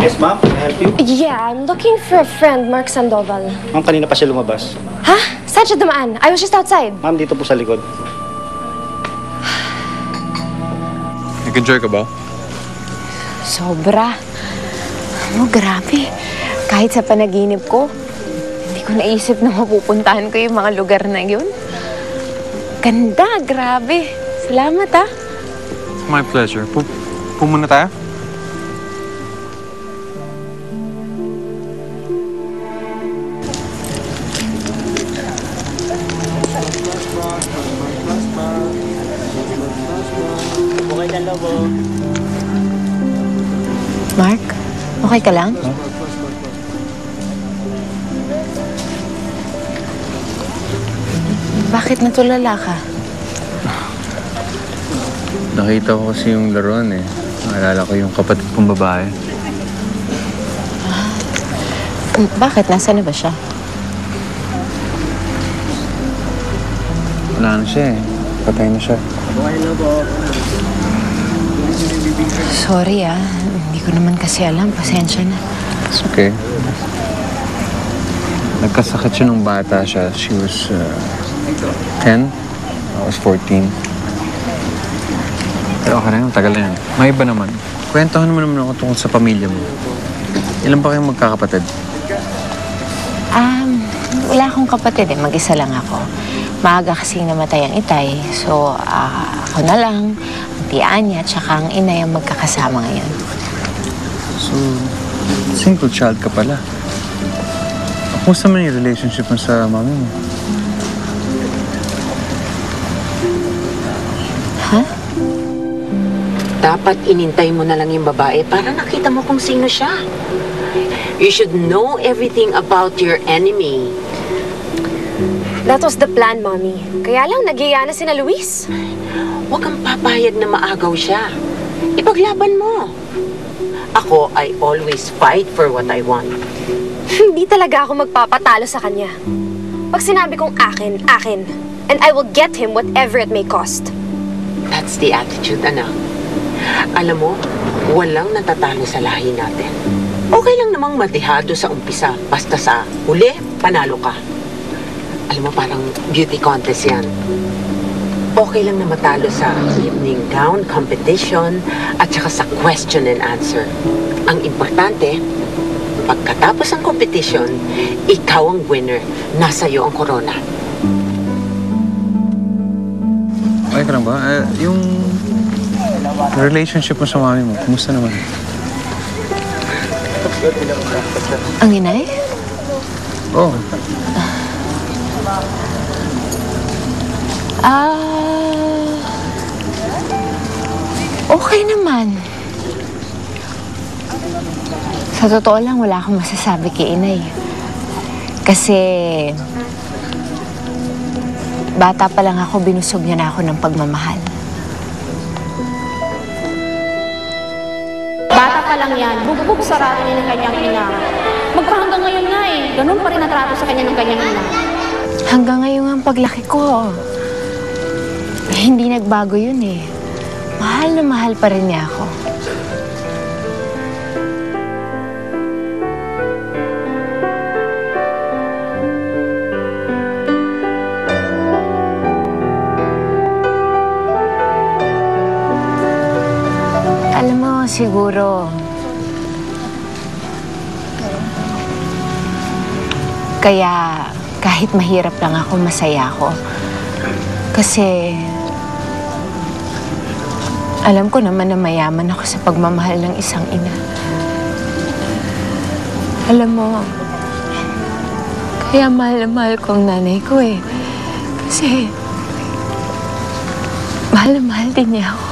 Yes, ma'am. Can I help you? Yeah, I'm looking for a friend, Mark Sandoval. Ma'am, kanina pa siya lumabas. Ha? Saan siya dumaan? I was just outside. Ma'am, dito po sa likod. Nag-enjoy ka ba? Sobra. Grabe. Kahit sa panaginip ko, hindi ko naisip na mapupuntahan ko yung mga lugar na yun. Ganda, grabe. Salamat, ah. My pleasure. Pumuna tayo? Mark, okay ka lang? Huh? Bakit natulala ka? Nakita ko kasi yung laruan eh. Naalala ko yung kapatid kong babae. Bakit? Nasaan na ba siya? Wala na siya eh. Patay na siya. Sorry, ah. Hindi ko naman kasi alam. Pasensya na. It's okay. Nagkasakit siya nung bata siya. She was 10. I was 14. Pero okay na yun. Tagal na yun. May iba naman. Kwentuhan naman ako tungkol sa pamilya mo. Ilan pa kayong magkakapatid? Wala akong kapatid eh. Mag-isa lang ako. Maaga kasing namatay ang itay. So, ako na lang, ang tiyaan niya, tsaka ang ina yung magkakasama ngayon. So, single child ka pala. Kumusta man yung relationship mo sa mami mo? Ha? Dapat inintay mo na lang yung babae para nakita mo kung sino siya. You should know everything about your enemy. That was the plan, Mommy. Kaya lang, nagiya na sina Luis. Huwag kang papayag na maagaw siya. Ipaglaban mo. Ako, I always fight for what I want. Hindi talaga ako magpapatalo sa kanya. Pag sinabi kong akin, akin. And I will get him whatever it may cost. That's the attitude, anak. Alam mo, walang natatalo sa lahi natin. Okay lang namang madihado sa umpisa. Basta sa huli, panalo ka. Alam mo, parang beauty contest yan. Okay lang na matalo sa evening gown competition at saka sa question and answer. Ang importante, pagkatapos ng competition, ikaw ang winner. Nasa iyo ang corona. Okay ka lang ba? Yung relationship mo sa mami mo, kumusta naman? Ang inay? Oh, Okay naman. Sa totoo lang, wala akong masasabi kay inay. Kasi bata pa lang ako, binusog niya na ako ng pagmamahal. Bata pa lang yan, bugbog sarado niya ng kanyang ina. Magpahanggang ngayon nga eh, ganun pa rin ang trato sa kanya ng kanyang ina. Hanggang ngayon ang paglaki ko, hindi nagbago yun eh. Mahal na mahal pa rin niya ako. Alam mo, siguro, kaya kahit mahirap lang ako, masaya ako. Kasi alam ko naman na mayaman ako sa pagmamahal ng isang ina. Alam mo, kaya mahal na mahal ko ang nanay ko eh. Kasi mahal na mahal din niya ako.